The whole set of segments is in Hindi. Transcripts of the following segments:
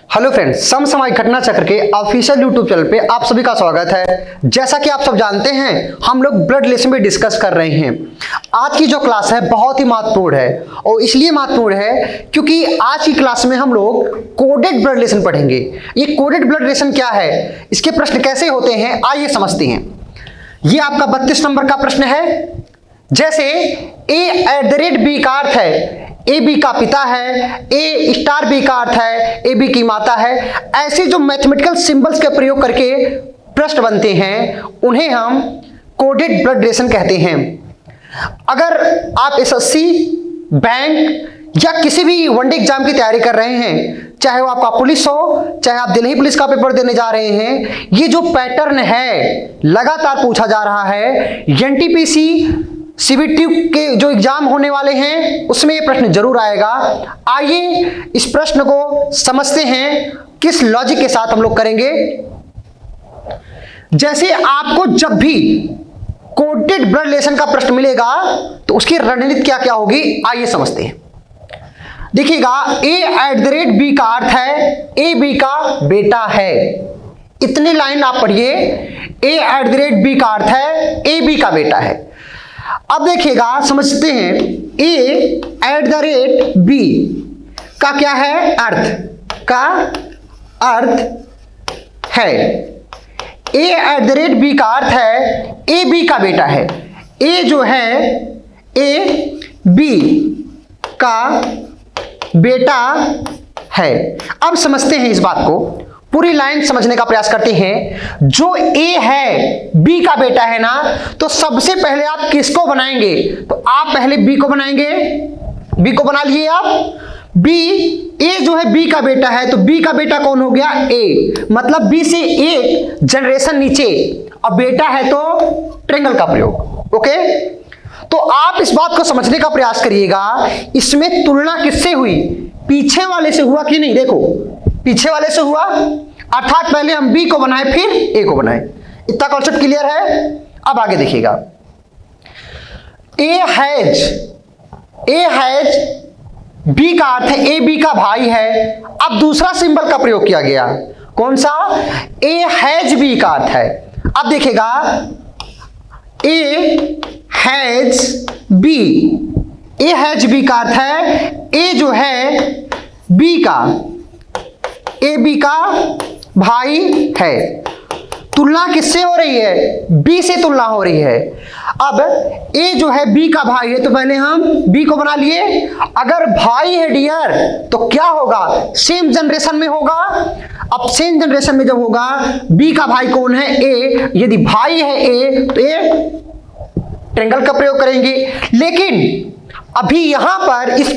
हेलो फ्रेंड्स, समसामयिक घटना चक्र के ऑफिशियल यूट्यूब चैनल पे आप सभी का स्वागत है। जैसा कि आप सब जानते हैं, हम लोग ब्लड रिलेशन पे डिस्कस कर रहे हैं। आज की जो क्लास है बहुत ही महत्वपूर्ण है और इसलिए महत्वपूर्ण है क्योंकि आज की क्लास में हम लोग कोडेड ब्लड रिलेशन पढ़ेंगे। ये कोडेड ब्लड रिलेशन क्या है, इसके प्रश्न कैसे होते हैं, आइए समझते हैं। ये आपका 32 नंबर का प्रश्न है। जैसे a@b का अर्थ है ए बी का पिता है, ए स्टार बी का अर्थ है ए बी की माता है। ऐसे जो मैथमेटिकल सिंबल्स का प्रयोग करके प्रश्न बनते हैं उन्हें हम कोडेड ब्लड रिलेशन कहते हैं। अगर आप एसएससी, बैंक या किसी भी वनडे एग्जाम की तैयारी कर रहे हैं, चाहे वो आपका पुलिस हो, चाहे आप दिल्ली पुलिस का पेपर देने जा रहे हैं, ये जो पैटर्न है लगातार पूछा जा रहा है। एनटीपीसी सीबीटी के जो एग्जाम होने वाले हैं उसमें ये प्रश्न जरूर आएगा। आइए इस प्रश्न को समझते हैं, किस लॉजिक के साथ हम लोग करेंगे। जैसे आपको जब भी कोडेड ब्लड रिलेशन का प्रश्न मिलेगा तो उसकी रणनीति क्या क्या होगी, आइए समझते हैं। देखिएगा, a@b का अर्थ है ए बी का बेटा है। इतनी लाइन आप पढ़िए, a@b का अर्थ है ए बी का बेटा है। अब देखिएगा, समझते हैं a@b का क्या है, अर्थ है। a@b का अर्थ है ए बी का बेटा है। ए जो है ए बी का बेटा है। अब समझते हैं इस बात को, पूरी लाइन समझने का प्रयास करते हैं। जो ए है बी का बेटा है ना, तो सबसे पहले आप किसको बनाएंगे, तो आप पहले बी को बनाएंगे। बी को बना लिए आप। बी, ए जो है बी का बेटा है, तो बी का बेटा कौन हो गया, ए, मतलब बी से एक जनरेशन नीचे, और बेटा है तो ट्रायंगल का प्रयोग। ओके, तो आप इस बात को समझने का प्रयास करिएगा, इसमें तुलना किससे हुई, पीछे वाले से हुआ कि नहीं। देखो, पीछे वाले से हुआ, अर्थात पहले हम बी को बनाए फिर ए को बनाए। इतना कॉन्सेप्ट क्लियर है। अब आगे देखिएगा, ए हैज बी का अर्थ है ए बी का भाई है। अब दूसरा सिंबल का प्रयोग किया गया, कौन सा, ए हैज बी का अर्थ है। अब देखिएगा, ए हैज बी का अर्थ है ए जो है बी का, ए बी का भाई है। तुलना किससे हो रही है, बी से तुलना हो रही है। अब ए जो है बी का भाई है, तो पहले हम बी को बना लिए। अगर भाई है डियर तो क्या होगा, सेम जनरेशन में होगा। अब सेम जनरेशन में जब होगा, बी का भाई कौन है, ए, यदि भाई है ए तो ए ट्रायंगल का प्रयोग करेंगे। लेकिन अभी यहां पर इस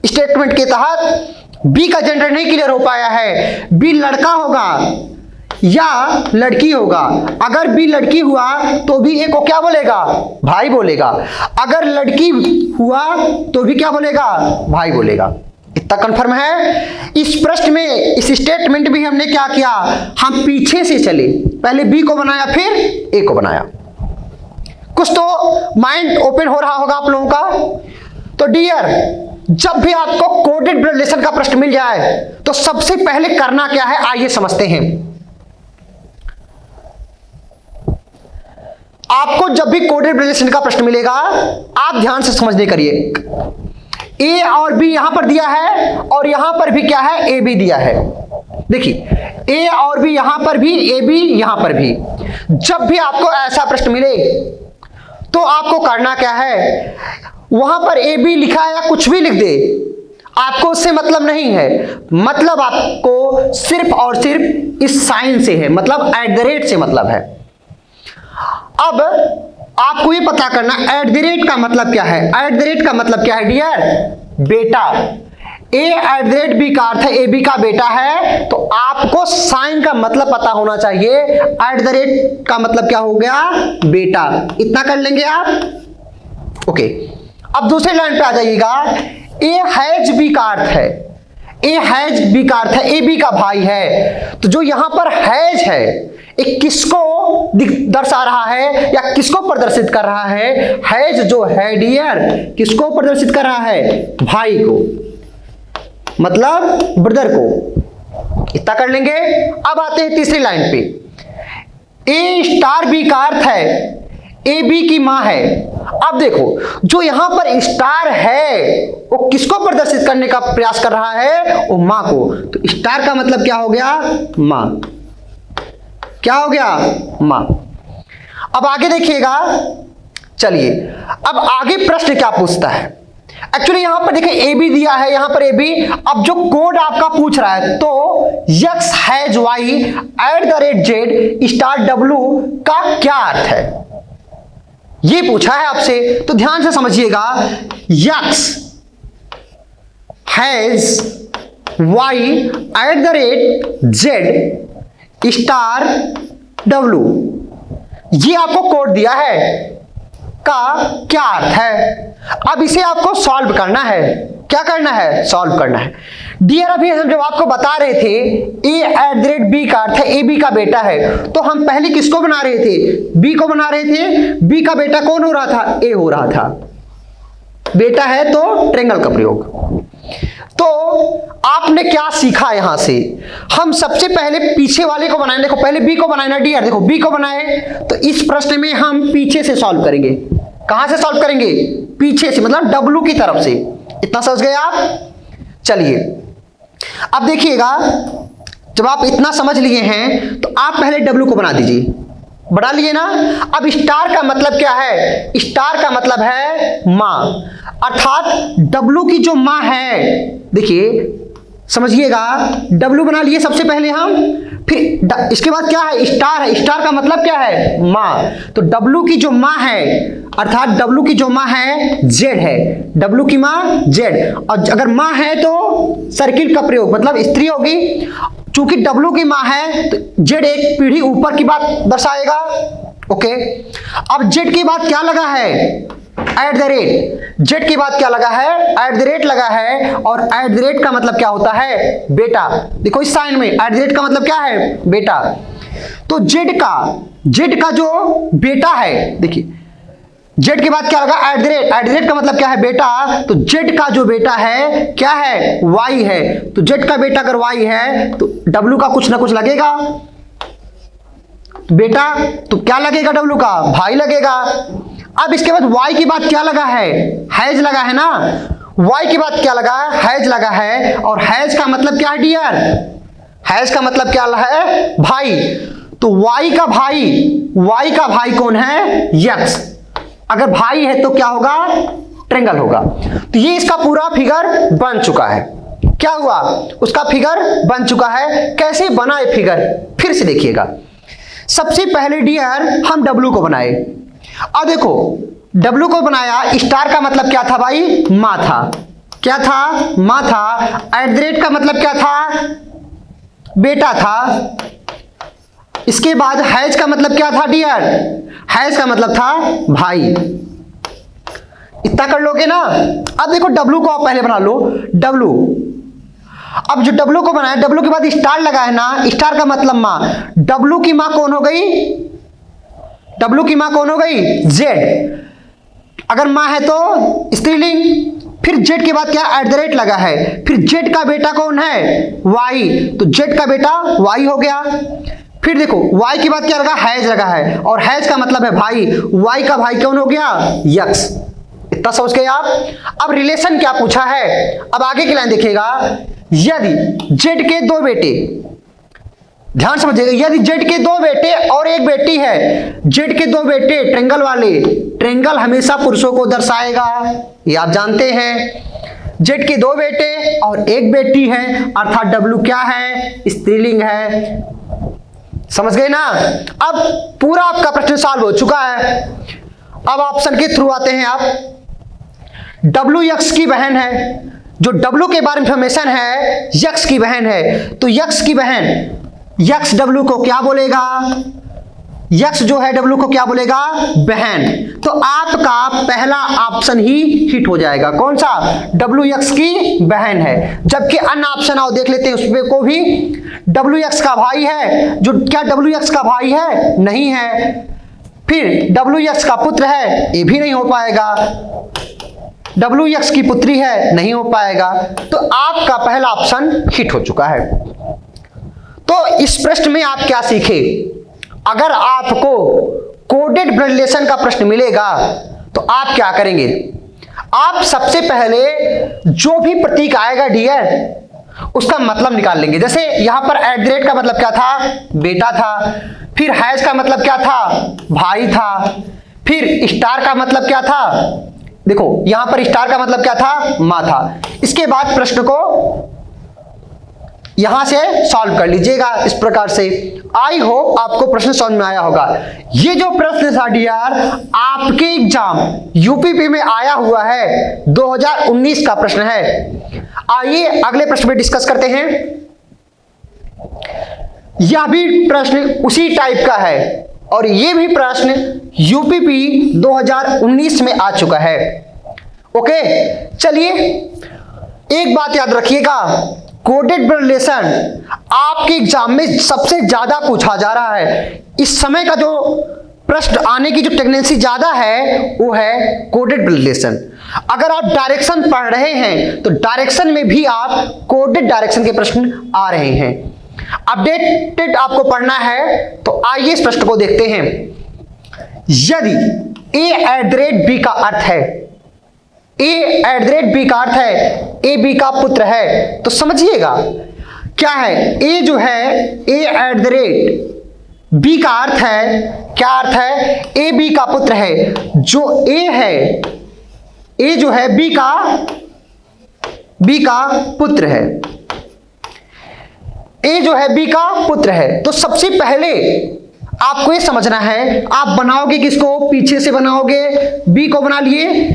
स्टेटमेंट के तहत बी का जेंडर नहीं क्लियर हो पाया है। बी लड़का होगा या लड़की होगा। अगर बी लड़की हुआ तो भी ए को क्या बोलेगा, भाई बोलेगा। अगर लड़की हुआ तो भी क्या बोलेगा, भाई बोलेगा। इतना कंफर्म है। इस प्रश्न में, इस स्टेटमेंट भी हमने क्या किया, हम पीछे से चले, पहले बी को बनाया फिर ए को बनाया। कुछ तो माइंड ओपन हो रहा होगा आप लोगों का। तो डियर, जब भी आपको कोडेड ब्लड रिलेशन का प्रश्न मिल जाए तो सबसे पहले करना क्या है, आइए समझते हैं। आपको जब भी कोडेड ब्लड रिलेशन का प्रश्न मिलेगा, आप ध्यान से समझने करिए। ए और बी यहां पर दिया है और यहां पर भी क्या है, ए बी दिया है। देखिए, ए और बी यहां पर भी, ए बी यहां पर भी। जब भी आपको ऐसा प्रश्न मिले तो आपको करना क्या है, वहां पर ए बी लिखा है या कुछ भी लिख दे, आपको उससे मतलब नहीं है। मतलब आपको सिर्फ और सिर्फ इस साइन से है, मतलब @ से मतलब है। अब आपको ये पता करना @ का मतलब क्या है। @ का मतलब क्या है डियर, बेटा। a@b का अर्थ है ए बी का बेटा है, तो आपको साइन का मतलब पता होना चाहिए। @ का मतलब क्या हो गया, बेटा। इतना कर लेंगे आप। ओके, अब दूसरे लाइन पे आ जाइएगा। ए हैज बी का अर्थ है, ए हैज बी का अर्थ है ए बी का भाई है। तो जो यहां पर हैज है, एक किसको दर्शा रहा है या किसको प्रदर्शित कर रहा है, हैज जो है डियर किसको प्रदर्शित कर रहा है, भाई को, मतलब ब्रदर को। इतना कर लेंगे। अब आते हैं तीसरी लाइन पे, ए स्टार बी का अर्थ है ए बी की मां है। अब देखो जो यहां पर स्टार है वो किसको प्रदर्शित करने का प्रयास कर रहा है, वो मां को। तो स्टार का मतलब क्या हो गया, मां। क्या हो गया, मां। अब आगे देखिएगा, चलिए अब आगे प्रश्न क्या पूछता है। एक्चुअली यहां पर देखिए ए बी दिया है, यहां पर ए बी। अब जो कोड आपका पूछ रहा है तो X has Y at the rate Z star W का क्या अर्थ है, ये पूछा है आपसे। तो ध्यान से समझिएगा, X has Y at the rate Z star W, ये आपको कोड दिया है का क्या अर्थ है। अब इसे आपको सॉल्व करना है। क्या करना है, सॉल्व करना है। डियर अभी हम जब आपको बता रहे थे ए एट द रेट बी का अर्थ है ए बी का बेटा है, तो हम पहले किसको बना रहे थे, बी को बना रहे थे। बी का बेटा कौन हो रहा था, ए हो रहा था। बेटा है तो ट्रायंगल का प्रयोग। तो आपने क्या सीखा यहां से, हम सबसे पहले पीछे वाले को बनाए। देखो पहले बी को बनाए ना डियर, देखो बी को बनाए तो इस प्रश्न में हम पीछे से सॉल्व करेंगे। कहां से सॉल्व करेंगे, पीछे से, मतलब डब्लू की तरफ से। इतना समझ गए आप। चलिए अब देखिएगा, जब आप इतना समझ लिए हैं तो आप पहले डब्लू को बना दीजिए। बना लिए ना। अब स्टार का मतलब क्या है, स्टार का मतलब है मां, अर्थात डब्लू की जो मां है, देखिए समझिएगा, डब्लू बना लिए सबसे पहले हम। फिर इसके बाद क्या है, स्टार है। स्टार का मतलब क्या है, मां। तो डब्लू की जो मां है, अर्थात डब्लू की जो मां है जेड है, डब्लू की मां जेड। और अगर मां है तो सर्किल का प्रयोग, मतलब स्त्री होगी। चूंकि डब्लू की मां है तो जेड एक पीढ़ी ऊपर की बात दर्शाएगा। ओके, अब जेड की बात क्या लगा है, एट द रेट। जेड की बात क्या लगा है, एट द रेट लगा है। और एट द रेट का मतलब क्या होता है, बेटा। देखो इस साइन में एट द रेट का मतलब क्या है, बेटा। तो जेड का जो बेटा है, देखिए जेड के बाद क्या लगा, eight the rate. Eight the rate का मतलब क्या है, बेटा। तो जेड का जो बेटा है क्या है, वाई है। तो जेड का बेटा अगर वाई है तो डब्लू का कुछ ना कुछ लगेगा बेटा। तो क्या लगेगा, डब्लू का भाई लगेगा। अब इसके बाद वाई की बात क्या लगा है, हैज लगा है ना। वाई की बात क्या लगा है, हैज लगा है। और हैज का मतलब क्या है डियर, हैज का मतलब क्या है, भाई। तो वाई का भाई कौन है, यक्स। अगर भाई है तो क्या होगा, ट्रायंगल होगा। तो ये इसका पूरा फिगर बन चुका है। क्या हुआ, उसका फिगर बन चुका है। कैसे बना ये फिगर, फिर से देखिएगा। सबसे पहले डियर हम डब्लू को बनाए। अब देखो डब्लू को बनाया, स्टार का मतलब क्या था भाई, मां था। क्या था, मां था। एट द रेट का मतलब क्या था, बेटा था। इसके बाद हैज का मतलब क्या था डियर, हैज का मतलब था भाई। इतना कर लोगे ना। अब देखो डब्लू को आप पहले बना लो, डब्लू। अब जो डब्लू को बनाया, डब्लू के बाद स्टार लगा है ना, स्टार का मतलब मां। डब्लू की मां कौन हो गई, डब्लू की मां कौन हो गई, जेड। अगर मां है तो स्त्रीलिंग। फिर जेड के बाद क्या, एट द रेट लगा है। फिर जेड का बेटा कौन है, वाई। तो जेड का बेटा वाई हो गया। फिर देखो वाई के बाद क्या लगा, हैज लगा है। और हैज का मतलब है भाई। वाई का भाई कौन हो गया, यक्स। इतना समझ गए आप। अब रिलेशन क्या पूछा है, अब आगे की लाइन देखिएगा। यदि जेड के दो बेटे, ध्यान समझिएगा, यदि जेड के दो बेटे और एक बेटी है, जेड के दो बेटे ट्रायंगल वाले, ट्रायंगल हमेशा पुरुषों को दर्शाएगा, ये आप जानते हैं। जेड के दो बेटे और एक बेटी है, अर्थात डब्लू क्या है, स्त्रीलिंग है। समझ गए ना। अब पूरा आपका प्रश्न सॉल्व हो चुका है। अब ऑप्शन के थ्रू आते हैं आप। डब्लू यक्स की बहन है, जो डब्लू के बारे में इंफॉर्मेशन है यक्स की बहन है। तो यक्स की बहन, यक्स डब्लू को क्या बोलेगा, यक्स जो है डब्लू को क्या बोलेगा, बहन। तो आपका पहला ऑप्शन ही हिट हो जाएगा। कौन सा, डब्लू यक्स की बहन है। जबकि अन्य ऑप्शन आओ देख लेते हैं उसमें को भी। डब्लू यक्स का भाई है, जो क्या डब्लू यक्स का भाई है, नहीं है। फिर डब्लू यक्स का पुत्र है, ये भी नहीं हो पाएगा। डब्लू यक्स की पुत्री है, नहीं हो पाएगा। तो आपका पहला ऑप्शन हिट हो चुका है। इस प्रश्न में आप क्या सीखे? अगर आपको कोडेड ब्लड रिलेशन का प्रश्न मिलेगा तो आप क्या करेंगे? आप सबसे पहले जो भी प्रतीक आएगा डियर उसका मतलब निकाल लेंगे। जैसे यहां पर एट द रेट का मतलब क्या था? बेटा था। फिर हैज का मतलब क्या था? भाई था। फिर स्टार का मतलब क्या था? देखो यहां पर स्टार का मतलब क्या था? मां था। इसके बाद प्रश्न को यहां से सॉल्व कर लीजिएगा इस प्रकार से। आई होप आपको प्रश्न समझ में आया होगा। ये जो प्रश्न था डियर आपके एग्जाम यूपीपी में आया हुआ है, 2019 का प्रश्न है। आइए अगले प्रश्न पे डिस्कस करते हैं। यह भी प्रश्न उसी टाइप का है और यह भी प्रश्न यूपीपी 2019 में आ चुका है। ओके, चलिए एक बात याद रखिएगा, कोडेड ब्लड रिलेशन आपके एग्जाम में सबसे ज्यादा पूछा जा रहा है। इस समय का जो प्रश्न आने की जो टेंडेंसी ज्यादा है वो है कोडेड ब्लड रिलेशन। अगर आप डायरेक्शन पढ़ रहे हैं तो डायरेक्शन में भी आप कोडेड डायरेक्शन के प्रश्न आ रहे हैं। अपडेटेड आपको पढ़ना है तो आइए इस प्रश्न को देखते हैं। यदि ए एट द रेट बी का अर्थ है, ए एट द रेट बी का अर्थ है ए बी का पुत्र है, तो समझिएगा क्या है। ए जो है ए एट द रेट बी का अर्थ है, क्या अर्थ है? ए बी का पुत्र है। जो ए है, ए जो है बी का पुत्र है। ए जो है बी का पुत्र है। तो सबसे पहले आपको ये समझना है, आप बनाओगे किसको? पीछे से बनाओगे, बी को बना लिए।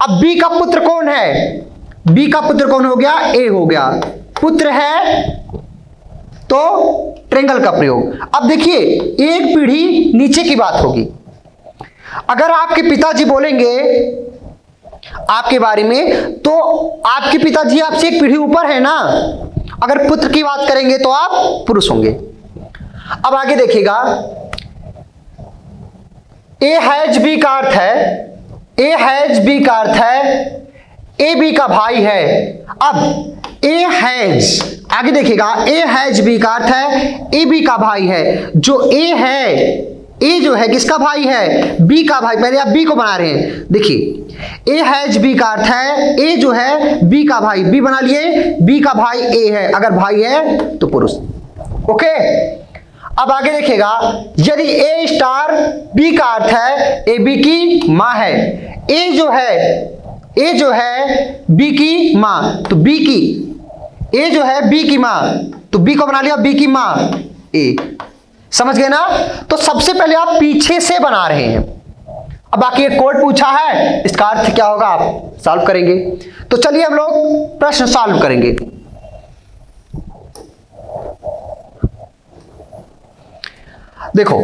अब बी का पुत्र कौन है? बी का पुत्र कौन हो गया? ए हो गया। पुत्र है तो ट्रेंगल का प्रयोग। अब देखिए एक पीढ़ी नीचे की बात होगी। अगर आपके पिताजी बोलेंगे आपके बारे में तो आपके पिताजी आपसे एक पीढ़ी ऊपर है ना। अगर पुत्र की बात करेंगे तो आप पुरुष होंगे। अब आगे देखिएगा, ए हैज बी का अर्थ है, ए हैज बी का अर्थ है ए बी का भाई है। अब ए हैज, आगे देखिएगा, ए हैज बी का अर्थ है ए बी का भाई है। जो ए है, ए जो है किसका भाई है? बी का भाई। पहले आप बी को बना रहे हैं, देखिए ए हैज बी का अर्थ है ए जो है बी का भाई, बी बना लिए, बी का भाई ए है, अगर भाई है तो पुरुष। ओके, अब आगे देखिएगा, यदि ए स्टार बी का अर्थ है ए बी की मां है। ए जो है बी की मां, तो बी की, ए जो है बी की मां, तो बी को बना लिया बी की मां ए। समझ गए ना? तो सबसे पहले आप पीछे से बना रहे हैं। अब बाकी एक कोड पूछा है, इसका अर्थ क्या होगा आप सॉल्व करेंगे। तो चलिए हम लोग प्रश्न सॉल्व करेंगे। देखो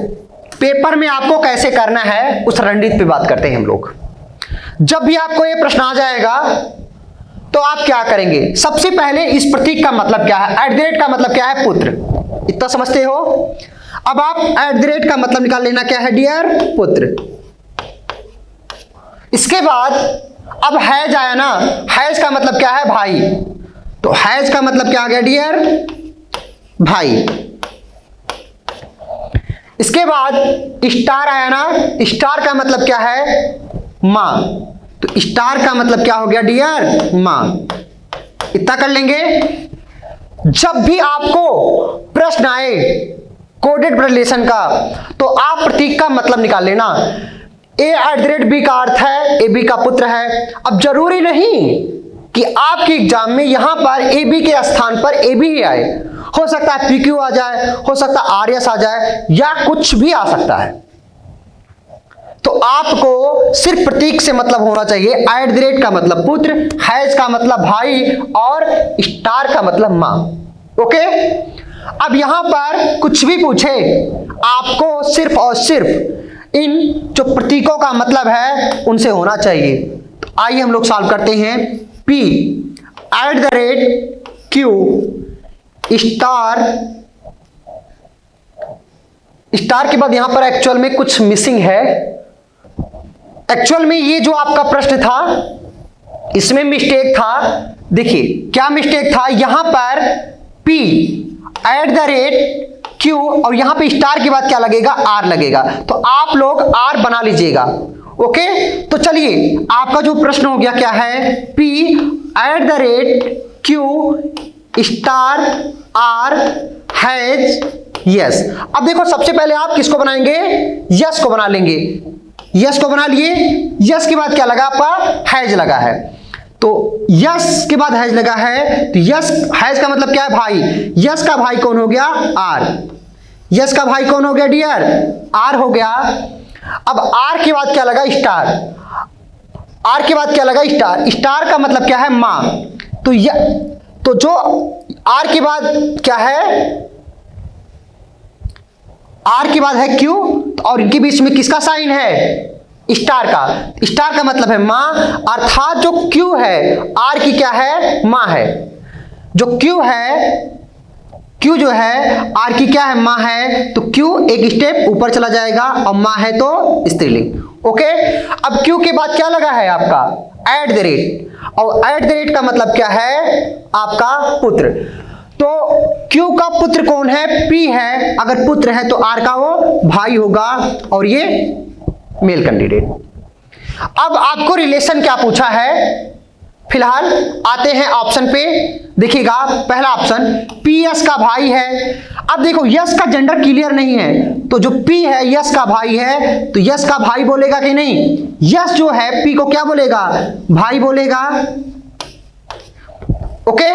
पेपर में आपको कैसे करना है उस रणनीति पे बात करते हैं हम लोग। जब भी आपको ये प्रश्न आ जाएगा तो आप क्या करेंगे? सबसे पहले इस प्रतीक का मतलब क्या है? एट द रेट का मतलब क्या है? पुत्र। इतना समझते हो? अब आप एट द रेट का मतलब निकाल लेना, क्या है डियर? पुत्र। इसके बाद अब हैज आया ना, हैज का मतलब क्या है? भाई। तो हैज का मतलब क्या आ गया डियर? भाई। इसके बाद स्टार आया ना, स्टार का मतलब क्या है? मां। तो स्टार का मतलब क्या हो गया डियर? मां। इतना कर लेंगे। जब भी आपको प्रश्न आए कोडेड ब्लड रिलेशन का तो आप प्रतीक का मतलब निकाल लेना। ए एट द रेट बी का अर्थ है ए बी का पुत्र है। अब जरूरी नहीं कि आपके एग्जाम में यहां पर ए बी के स्थान पर ए बी ही आए, हो सकता है पीक्यू आ जाए, हो सकता है आरएस आ जाए, या कुछ भी आ सकता है। तो आपको सिर्फ प्रतीक से मतलब होना चाहिए। एट द रेट का मतलब पुत्र, हैज का मतलब भाई और स्टार का मतलब मां। ओके, अब यहां पर कुछ भी पूछे आपको सिर्फ और सिर्फ इन जो प्रतीकों का मतलब है उनसे होना चाहिए। तो आइए हम लोग सॉल्व करते हैं। P eight the rate Q star के बाद यहां पर एक्चुअल में कुछ मिसिंग है। एक्चुअल में ये जो आपका प्रश्न था इसमें मिस्टेक था। देखिए क्या मिस्टेक था, यहां पर P eight the rate Q और यहां पे स्टार के बाद क्या लगेगा, आर लगेगा, तो आप लोग आर बना लीजिएगा। ओके, तो चलिए आपका जो प्रश्न हो गया क्या है, P@Q star R has yes. अब देखो सबसे पहले आप किसको बनाएंगे, यस को बना लेंगे। यस को बना लिए, यस के बाद क्या लगा आपका, हैज लगा है, तो यस के बाद हैज लगा है, तो यस हैज का मतलब क्या है, भाई। यस का भाई कौन हो गया, आर। यस का भाई कौन हो गया डियर, आर हो गया। अब आर के बाद क्या लगा, स्टार। आर के बाद क्या लगा, स्टार। स्टार का मतलब क्या है, मां। तो जो आर के बाद क्या है, आर के बाद है क्यू, और इनके बीच में किसका साइन है, स्टार का। स्टार का मतलब है मां, अर्थात जो क्यू है आर की क्या है, मां है। जो क्यू है, क्यू जो है आर की क्या है, मां है, तो क्यू एक स्टेप ऊपर चला जाएगा और मां है तो स्त्रीलिंग। ओके, अब क्यू के बाद क्या लगा है आपका, एट द रेट, और एट द रेट का मतलब क्या है, आपका पुत्र। तो क्यू का पुत्र कौन है, पी है, अगर पुत्र है तो आर का वो भाई होगा, और ये मेल कैंडिडेट। अब आपको रिलेशन क्या पूछा है, फिलहाल आते हैं ऑप्शन पे, देखिएगा पहला ऑप्शन पी यस का भाई है। अब देखो यस का जेंडर क्लियर नहीं है, तो जो पी है यस का भाई है, तो यस का भाई बोलेगा कि नहीं, यस जो है पी को क्या बोलेगा, भाई बोलेगा। ओके,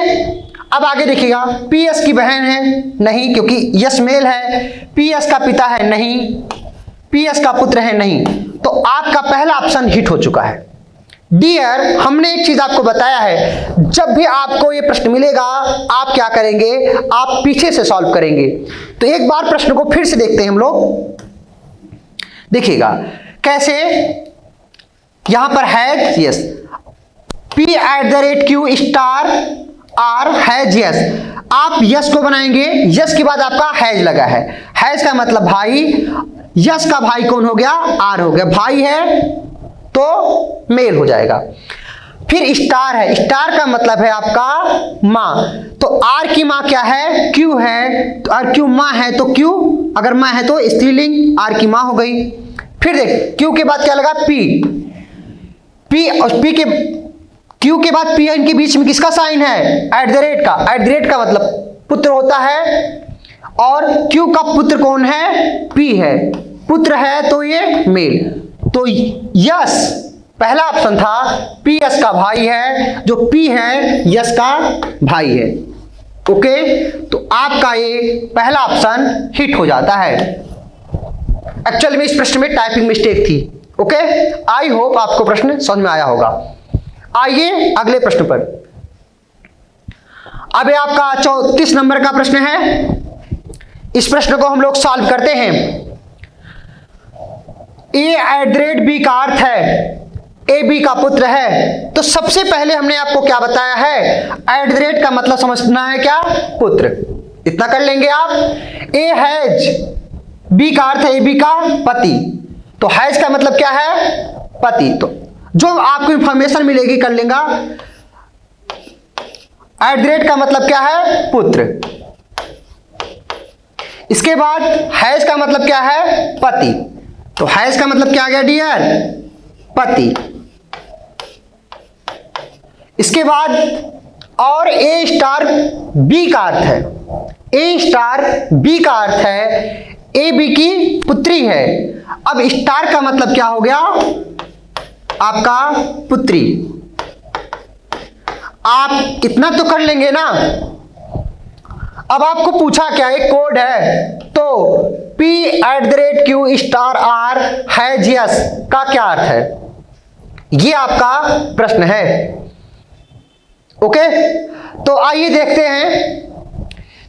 अब आगे देखिएगा, पी एस की बहन है, नहीं, क्योंकि यस मेल है। पी एस का पिता है, नहीं। पी एस का पुत्र है, नहीं। तो आपका पहला ऑप्शन हिट हो चुका है। डियर, हमने एक चीज आपको बताया है, जब भी आपको ये प्रश्न मिलेगा आप क्या करेंगे, आप पीछे से सॉल्व करेंगे। तो एक बार प्रश्न को फिर से देखते हैं हम लोग, देखिएगा कैसे। यहां पर has S, P@Q star R has S. आप यस को बनाएंगे, यस के बाद आपका हैज लगा है, हैज का मतलब भाई। यस का भाई कौन हो गया, आर हो गया, भाई है तो मेल हो जाएगा। फिर स्टार है, स्टार का मतलब है आपका मां, तो आर की मां क्या है, क्यू है, तो आर क्यू मां है, तो क्यू अगर मां है तो स्त्रीलिंग, आर की मां हो गई। फिर देख क्यू के बाद क्या लगा, पी। पी और पी के, क्यू के बाद पी है, इनके बीच में किसका साइन है, एट द रेट का। एट द रेट का मतलब पुत्र होता है, और क्यू का पुत्र कौन है, पी है, पुत्र है तो ये मेल। तो यस पहला ऑप्शन था, पी यस का भाई है, जो पी है यस का भाई है। ओके, तो आपका ये पहला ऑप्शन हिट हो जाता है। एक्चुअली में इस प्रश्न में टाइपिंग मिस्टेक थी। ओके, आई होप आपको प्रश्न समझ में आया होगा। आइए अगले प्रश्न पर। अब आपका 34 नंबर का प्रश्न है। इस प्रश्न को हम लोग सॉल्व करते हैं। A@B का अर्थ है ए बी का पुत्र है, तो सबसे पहले हमने आपको क्या बताया है, @ का मतलब समझना है क्या, पुत्र। इतना कर लेंगे आप। ए हैज, बी का अर्थ है ए बी का पति, तो हैज का मतलब क्या है, पति। तो जो आपको इंफॉर्मेशन मिलेगी कर लेगा। @ का मतलब क्या है, पुत्र। इसके बाद हैज का मतलब क्या है, पति, तो हैज का मतलब क्या आ गया डियर, पति। इसके बाद और ए स्टार बी का अर्थ है, ए स्टार बी का अर्थ है ए बी की पुत्री है। अब स्टार का मतलब क्या हो गया, आपका पुत्री। आप इतना तो कर लेंगे ना। अब आपको पूछा क्या, एक कोड है, तो P@Q star R has yes का क्या अर्थ है, ये आपका प्रश्न है। ओके, तो आइए देखते हैं।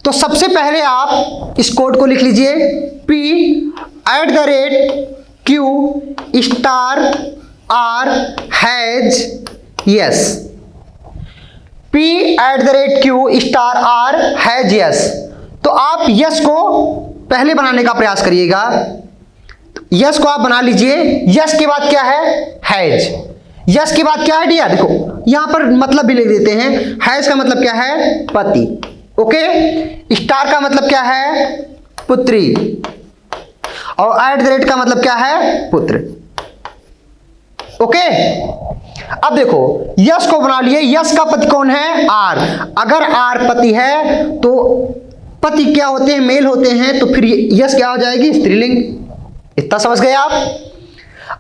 तो सबसे पहले आप इस कोड को लिख लीजिए, P@Q star R has S. P@Q star R has S. तो आप यस को पहले बनाने का प्रयास करिएगा। यस को आप बना लीजिए। यस के बाद क्या है, हैज। यस के बाद क्या है डियर, देखो यहां पर मतलब भी लिख देते हैं। हैज का मतलब क्या है, पति। ओके, स्टार का मतलब क्या है, पुत्री, और एट द रेट का मतलब क्या है? पुत्र। ओके, अब देखो यश को बना लिए, यश का पति कौन है? आर। अगर आर पति है तो पति क्या होते हैं? मेल होते हैं, तो फिर यश क्या हो जाएगी? स्त्रीलिंग। इतना समझ गए आप?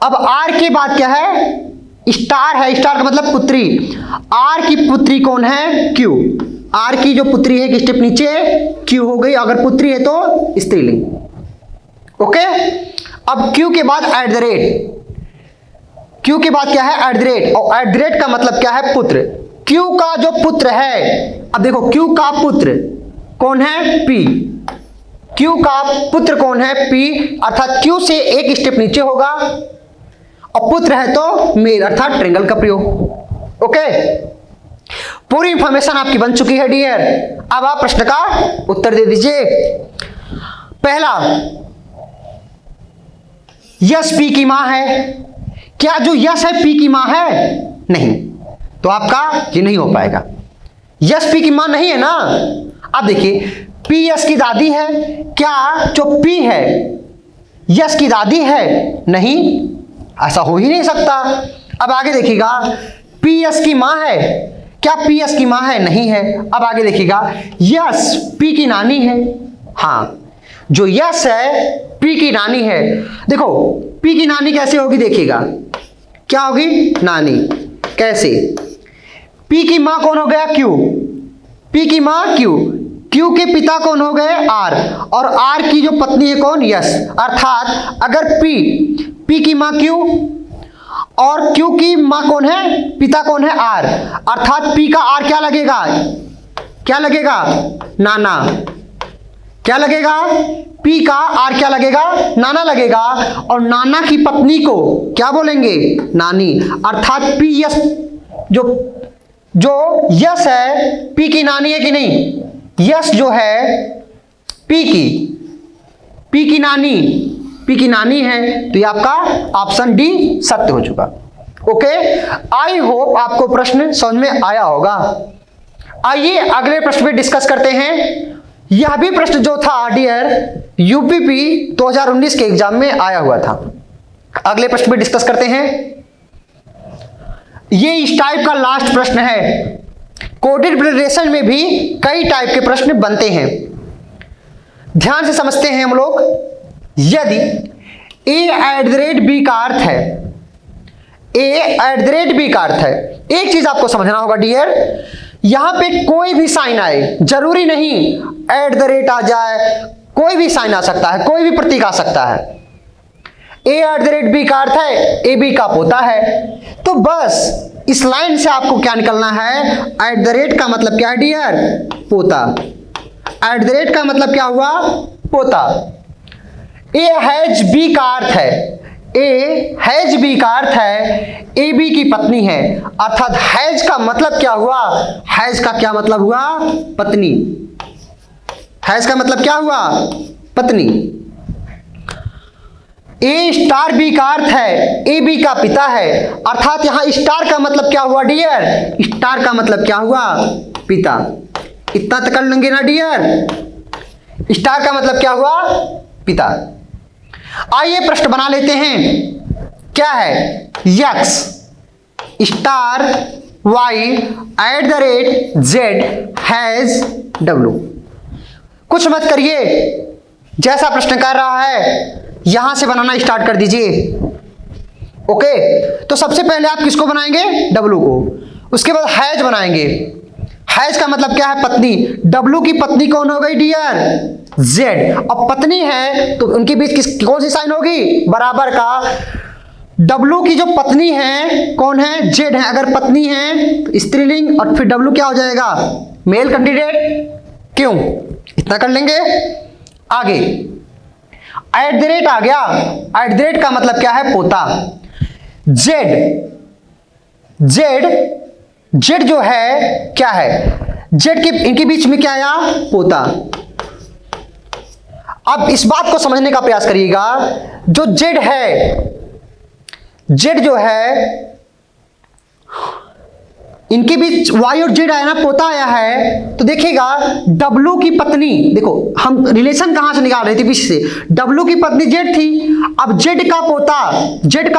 अब आर के बाद क्या है? स्टार है, स्टार का मतलब पुत्री। आर की पुत्री कौन है? क्यू। आर की जो पुत्री है, एक स्टेप नीचे क्यू हो गई, अगर पुत्री है तो स्त्रीलिंग। ओके, अब क्यू के बाद एट द रेट, क्यू के बाद क्या है? एट द रेट, और एट द रेट का मतलब क्या है? पुत्र। क्यू का जो पुत्र है, अब देखो क्यू का पुत्र कौन है? पी। क्यू का पुत्र कौन है? पी, अर्थात क्यू से एक स्टेप नीचे होगा, और पुत्र है तो मेल, अर्थात ट्रायंगल का प्रयोग। ओके, पूरी इंफॉर्मेशन आपकी बन चुकी है डियर। अब आप प्रश्न का उत्तर दे दीजिए। पहला, यश पी की मां है। क्या जो यश है पी की मां है? नहीं, तो आपका ये नहीं हो पाएगा। यश पी की मां नहीं है ना। अब देखिए, पी यश की दादी है, क्या जो पी है यश की दादी है? नहीं, ऐसा हो ही नहीं सकता। अब आगे देखिएगा, पी यश की मां है, क्या पी यश की मां है? नहीं है। अब आगे देखिएगा, यश पी की नानी है। हाँ, जो यश है पी की नानी है। देखो पी की नानी कैसे होगी? देखिएगा क्या होगी? नानी। कैसे? पी की मां कौन हो गया? क्यू। पी की मां क्यू, क्यू के पिता कौन हो गए? आर, और आर की जो पत्नी है कौन? यश। अर्थात अगर पी की मां क्यू और क्यू की मां कौन है? पिता कौन है? आर, अर्थात पी का आर क्या लगेगा? क्या लगेगा? नाना। क्या लगेगा? पी का आर क्या लगेगा? नाना लगेगा, और नाना की पत्नी को क्या बोलेंगे? नानी। अर्थात पी यश, जो यश है पी की नानी है कि नहीं? यश जो है पी की नानी है, तो ये आपका ऑप्शन डी सत्य हो चुका। ओके, आई होप आपको प्रश्न समझ में आया होगा। आइए अगले प्रश्न पे डिस्कस करते हैं। यह भी प्रश्न जो था डियर यूपीपी 2019 के एग्जाम में आया हुआ था। अगले प्रश्न पे डिस्कस करते हैं। ये इस टाइप का लास्ट प्रश्न है। कोडेड प्रिपरेशन में भी कई टाइप के प्रश्न बनते हैं, ध्यान से समझते हैं हम लोग। यदि a@b का अर्थ है, a@b का अर्थ है, एक चीज आपको समझना होगा डियर, यहां पे कोई भी साइन आए, जरूरी नहीं @ आ जाए, कोई भी साइन आ सकता है, कोई भी प्रतीक आ सकता है। a@b का अर्थ है ab का पोता है, तो बस इस लाइन से आपको क्या निकलना है? @ का मतलब क्या है डियर? पोता। @ का मतलब क्या हुआ? पोता। a#b का अर्थ है, a#b का अर्थ है ab की पत्नी है, अर्थात हैज का मतलब क्या हुआ? हैज का क्या मतलब हुआ? पत्नी। हैज का मतलब क्या हुआ? पत्नी। a*b का अर्थ है ab का पिता है, अर्थात यहां स्टार का मतलब क्या हुआ डियर? स्टार का मतलब क्या हुआ? पिता। इतना तक कर लेंगे ना डियर? स्टार का मतलब क्या हुआ? पिता। आइए प्रश्न बना लेते हैं। क्या है? x star y @z has w। कुछ मत करिए, जैसा प्रश्न कर रहा है यहां से बनाना स्टार्ट कर दीजिए। ओके, तो सबसे पहले आप किसको बनाएंगे? w को। उसके बाद हैज बनाएंगे। हैज का मतलब क्या है? पत्नी। w की पत्नी कौन हो गई डियर? z। अब पत्नी है तो उनके बीच कौन सी साइन होगी? बराबर का। w की जो पत्नी है कौन है? z है। अगर पत्नी है तो स्त्रीलिंग, और फिर w क्या हो जाएगा? Male candidate. क्यों? इतना कर लेंगे। आगे @ आ गया, @ का मतलब क्या है? पोता। z जो है क्या है? z के इनके बीच में क्या आया? पोता। अब इस बात को समझने का प्रयास करिएगा, जो z है, z जो है इनके बीच वाई और जेड आया ना, पोता आया है, तो देखिएगा डब्लू की पत्नी, देखो हम रिलेशन कहां से निकाल रहे थे पीछे से, डब्लू की पत्नी जेड थी, अब जेड का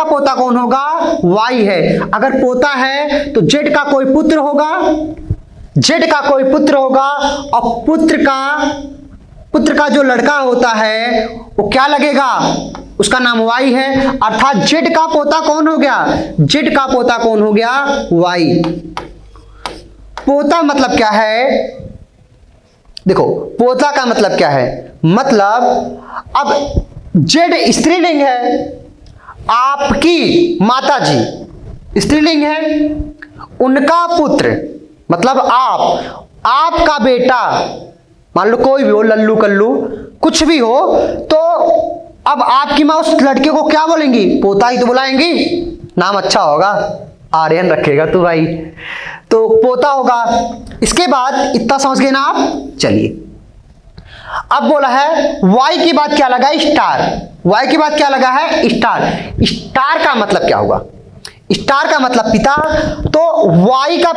पोता कौन होगा, वाई है। अगर पोता है तो जेड का कोई पुत्र होगा, और पुत्र का जो लड़का होता है वो क्या लगेगा, उसका नाम वाई है, अर्थात जेड का पोता कौन हो गया, वाई। पोता मतलब क्या है, देखो पोता का मतलब क्या है, मतलब अब जेड स्त्रीलिंग है, आपकी माताजी स्त्रीलिंग है, उनका पुत्र मतलब आपका बेटा, मान लो कोई भी हो, लल्लू कल्लू कुछ भी हो, तो अब आपकी माँ उस लड़के को क्या बोलेंगी, पोता ही तो बुलाएंगी, नाम अच्छा होगा, आर्यन रखेगा तू भाई, तो पोता होगा। इसके बाद इतना समझ गए ना आप, चलिए अब बोला है वाई की बात क्या लगा, स्टार, वाई की बात क्या लगा है, स्टार का मतलब क्या होगा, स्टार का मतलब पिता, तो वाई का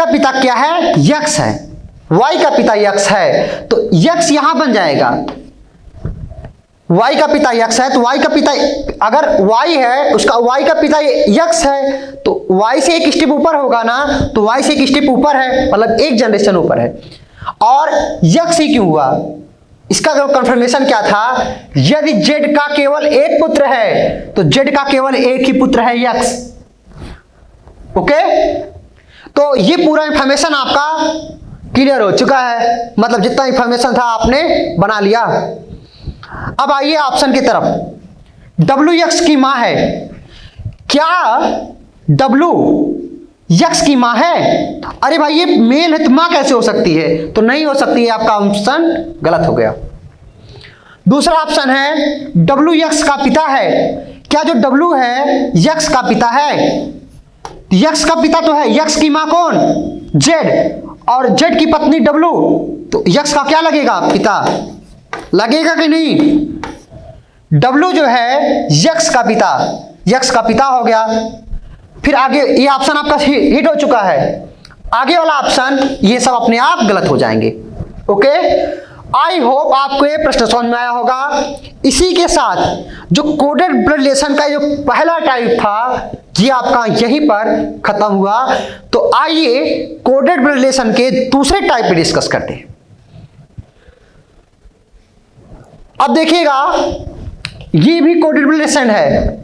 पिता क्या है, यक्ष है, वाई का पिता यक्ष है, तो यक्ष यहां बन जाएगा, वाई का पिता यक्ष है, तो वाई का पिता, अगर वाई है उसका वाई का पिता यक्ष है, तो वाई से एक स्टेप ऊपर होगा ना, तो वाई से एक स्टेप ऊपर है, मतलब एक जनरेशन ऊपर है। और यक्ष ही क्यों हुआ, इसका जो कंफर्मेशन क्या था, यदि जेड का केवल एक पुत्र है तो जेड का केवल एक ही पुत्र है, यक्ष। ओके, तो ये पूरा इंफॉर्मेशन आपका क्लियर हो चुका है, मतलब जितना इंफॉर्मेशन था आपने बना लिया। अब आइए ऑप्शन की तरफ, डब्ल्यू यक्ष की मां है, क्या डब्ल्यू यक्ष की मां है, अरे भाई ये मेल है तो मां कैसे हो सकती है, तो नहीं हो सकती है, आपका ऑप्शन गलत हो गया। दूसरा ऑप्शन है डब्ल्यू यक्ष का पिता है, क्या जो डब्ल्यू है यक्ष का पिता है, यक्ष का पिता तो है, यक्ष की मां कौन, जेड, और जेड की पत्नी डब्ल्यू, तो यक्ष का क्या लगेगा, पिता लगेगा कि नहीं, डब्ल्यू जो है यक्ष का पिता हो गया। फिर आगे ये ऑप्शन आपका हिट हो चुका है, आगे वाला ऑप्शन ये सब अपने आप गलत हो जाएंगे। ओके, आई होप आपको ये प्रश्न समझ में आया होगा। इसी के साथ जो कोडेड ब्लड रिलेशन का जो पहला टाइप था ये आपका यहीं पर खत्म हुआ। तो आइए कोडेड ब्लड रिलेशन के दूसरे टाइप पे डिस्कस करते हैं। अब देखिएगा ये भी कोडेड ब्लड रिलेशन है,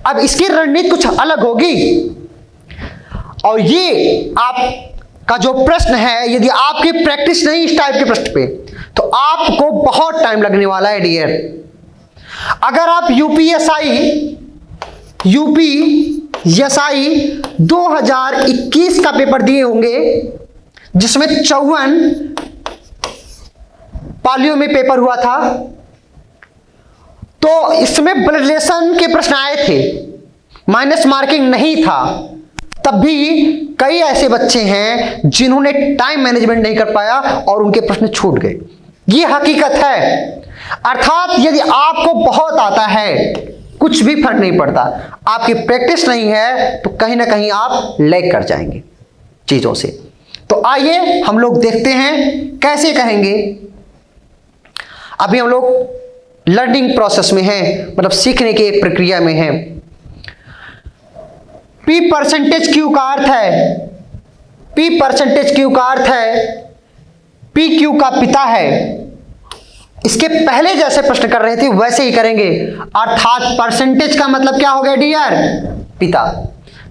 अब इसकी रणनीति कुछ अलग होगी, और ये आपका जो प्रश्न है यदि आपकी प्रैक्टिस नहीं इस टाइप के प्रश्न पे तो आपको बहुत टाइम लगने वाला है डियर। अगर आप यूपीएसआई 2021 का पेपर दिए होंगे जिसमें 54 पालियों में पेपर हुआ था, तो इसमें ब्लड रिलेशन के प्रश्न आए थे, माइनस मार्किंग नहीं था, तब भी कई ऐसे बच्चे हैं जिन्होंने टाइम मैनेजमेंट नहीं कर पाया और उनके प्रश्न छूट गए। ये हकीकत है, अर्थात यदि आपको बहुत आता है कुछ भी फर्क नहीं पड़ता, आपकी प्रैक्टिस नहीं है तो कहीं ना कहीं आप लैग कर जाएंगे चीजों से। तो आइए हम लोग देखते हैं कैसे करेंगे। अभी हम लोग लर्निंग प्रोसेस में हैं, मतलब सीखने की एक प्रक्रिया में हैं। P परसेंटेज क्यू का अर्थ है, P क्यू का पिता है। इसके पहले जैसे प्रश्न कर रहे थे वैसे ही करेंगे, अर्थात परसेंटेज का मतलब क्या हो गया डियर, पिता।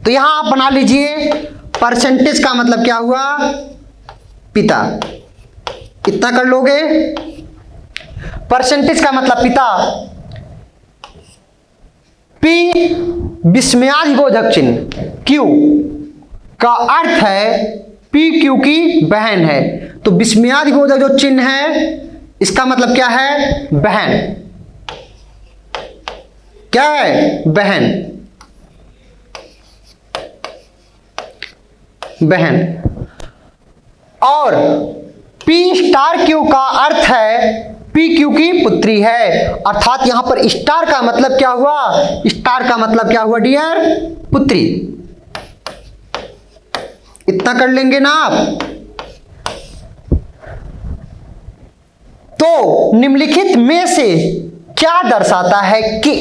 तो यहां आप बना लीजिए परसेंटेज का मतलब क्या हुआ, पिता। कितना कर लोगे, परसेंटेज का मतलब पिता। P विस्मयादिबोधक चिन्ह, Q का अर्थ है P Q की बहन है, तो विस्मयादिबोधक जो चिन्ह है इसका मतलब क्या है, बहन। क्या है, बहन, बहन। और P स्टार Q का अर्थ है पी क्यू की पुत्री है। अर्थात यहां पर स्टार का मतलब क्या हुआ, स्टार का मतलब क्या हुआ डियर, पुत्री। इतना कर लेंगे ना आप। तो निम्नलिखित में से क्या दर्शाता है कि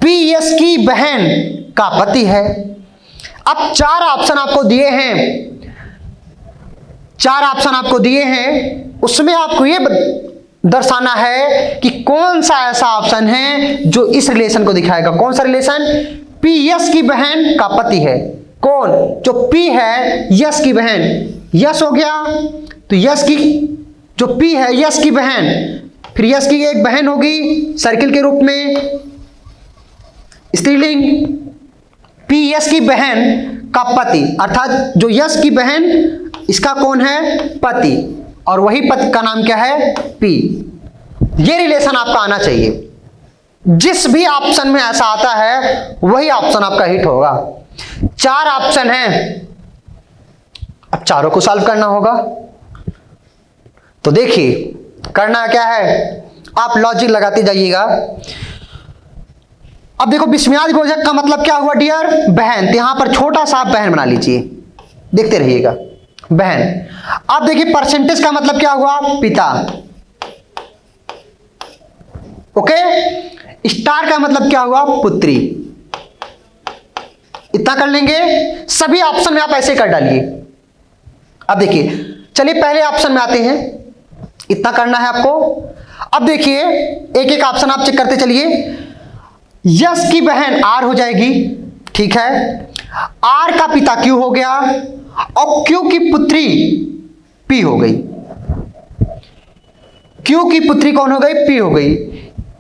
पी यस की बहन का पति है। अब चार ऑप्शन आपको दिए हैं, चार ऑप्शन आपको दिए हैं, उसमें आपको यह दर्शाना है कि कौन सा ऐसा ऑप्शन है जो इस रिलेशन को दिखाएगा। कौन सा रिलेशन, पी यस की बहन का पति है। कौन, जो पी है यस की बहन, यस हो गया तो यस की जो पी है यस की बहन, फिर यस की एक बहन होगी सर्किल के रूप में स्त्रीलिंग, पी यस की बहन का पति, अर्थात जो यस की बहन इसका कौन है, पति, और वही पति का नाम क्या है, पी। ये रिलेशन आपका आना चाहिए। जिस भी ऑप्शन में ऐसा आता है वही ऑप्शन आपका हिट होगा। चार ऑप्शन हैं, अब चारों को सॉल्व करना होगा। तो देखिए करना क्या है, आप लॉजिक लगाते जाइएगा। अब देखो विस्मयादि बोधक का मतलब क्या हुआ डियर, बहन। तो यहां पर छोटा सा आप बहन बना लीजिए, देखते रहिएगा, बहन। अब देखिए परसेंटेज का मतलब क्या हुआ, पिता। ओके, स्टार का मतलब क्या हुआ, पुत्री। इतना कर लेंगे, सभी ऑप्शन में आप ऐसे कर डालिए। अब देखिए, चलिए पहले ऑप्शन में आते हैं, इतना करना है आपको। अब देखिए एक एक ऑप्शन आप चेक करते चलिए। यस की बहन आर हो जाएगी, ठीक है। आर का पिता क्यू हो गया और क्यू की पुत्री पी हो गई। क्यू की पुत्री कौन हो गई, पी हो गई।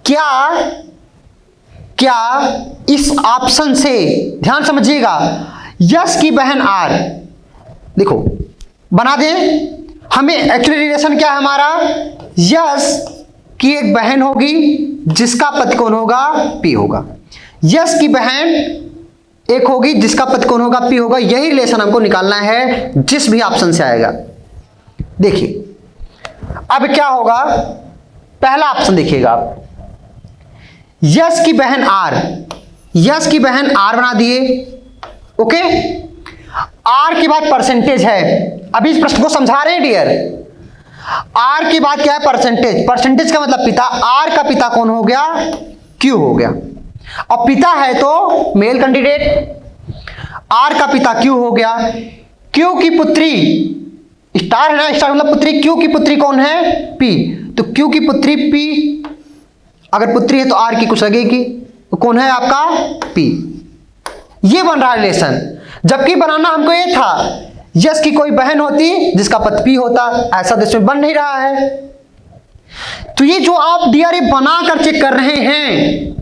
क्या इस ऑप्शन से, ध्यान समझिएगा, यस की बहन आर, देखो बना दें, हमें एक्चुअली रिलेशन क्या है हमारा, यस की एक बहन होगी जिसका पति कौन होगा, पी होगा। यस की बहन एक होगी जिसका पति कौन होगा, पी होगा। यही रिलेशन हमको निकालना है जिस भी ऑप्शन से आएगा। देखिए अब क्या होगा, पहला ऑप्शन देखिएगा आप, यस की बहन आर, यस की बहन आर बना दिए। ओके, आर के बाद परसेंटेज है। अभी इस प्रश्न को समझा रहे हैं डियर। आर के बाद क्या है, परसेंटेज। परसेंटेज का मतलब पिता। आर का पिता कौन हो गया, क्यू हो गया, और पिता है तो मेल कैंडिडेट। आर का पिता क्यू हो गया। क्यू की पुत्री, स्टार है ना, स्टार मतलब पुत्री। क्यू की पुत्री कौन है, पी। तो क्यू की पुत्री पी, अगर पुत्री है तो आर की कुछ लगेगी, तो कौन है आपका, पी। ये बन रहा है रिलेशन। जबकि बनाना हमको ये था यस की कोई बहन होती जिसका पति पी होता, ऐसा तो इसमें बन नहीं रहा है। तो ये जो आप डीआरए बना कर चेक कर रहे हैं,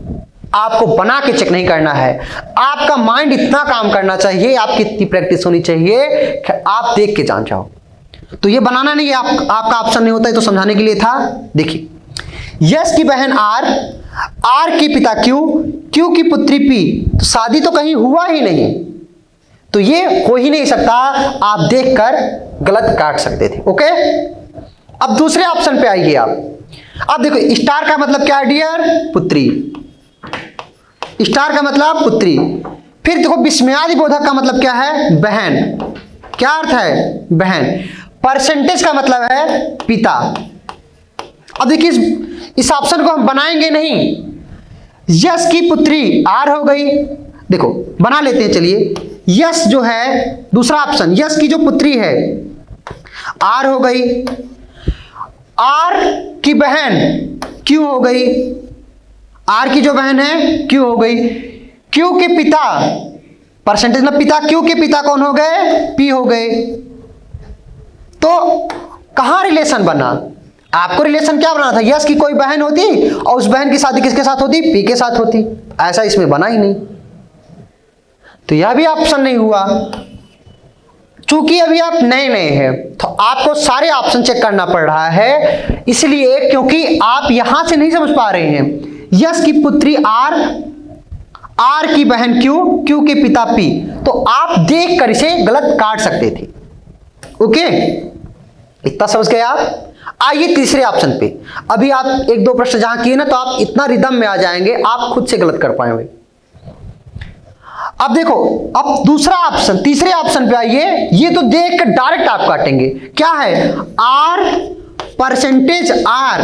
आपको बना के चेक नहीं करना है। आपका माइंड इतना काम करना चाहिए, आपकी इतनी प्रैक्टिस होनी चाहिए कि आप देख के जान जाओ। तो ये बनाना नहीं है, आपका ऑप्शन नहीं होता है, तो समझाने के लिए था। देखिए यस की बहन आर, आर की पिता क्यू, क्यू की पुत्री पी। तो शादी तो कहीं हुआ ही नहीं, तो ये हो ही नहीं सकता। आप देखकर गलत काट सकते थे। ओके, अब दूसरे ऑप्शन पे आइए आप। अब देखो स्टार का मतलब क्या है डियर, पुत्री। स्टार का मतलब पुत्री। फिर देखो विस्मयादि बोधक का मतलब क्या है, बहन। क्या अर्थ है, बहन। परसेंटेज का मतलब है पिता। अब देखिए इस ऑप्शन को हम बनाएंगे नहीं। यस की पुत्री आर हो गई, देखो बना लेते हैं चलिए। यस जो है दूसरा ऑप्शन, यस की जो पुत्री है आर हो गई, आर की बहन क्यू हो गई, आर की जो बहन है क्यू हो गई। क्यू के पिता, परसेंटेज में पिता, क्यू के पिता कौन हो गए, पी हो गए। तो कहां रिलेशन बना, आपको रिलेशन क्या बनाना था, यस की कोई बहन होती और उस बहन की शादी किसके साथ होती, पी के साथ होती। ऐसा इसमें बना ही नहीं, तो यह भी ऑप्शन नहीं हुआ। चूंकि अभी आप नए नए हैं तो आपको सारे ऑप्शन चेक करना पड़ रहा है, इसलिए क्योंकि आप यहां से नहीं समझ पा रहे हैं। यस की पुत्री आर, आर की बहन क्यू, क्यू के पिता पी, तो आप देखकर इसे गलत काट सकते थे। ओके, इतना समझ गए आप। आइए तीसरे ऑप्शन पे। अभी आप एक दो प्रश्न जहां किए ना तो आप इतना रिदम में आ जाएंगे आप खुद से गलत कर पाएंगे। अब देखो, अब दूसरा ऑप्शन, तीसरे ऑप्शन पे आइए। ये तो देख कर डायरेक्ट आप काटेंगे। क्या है? Are percentage are.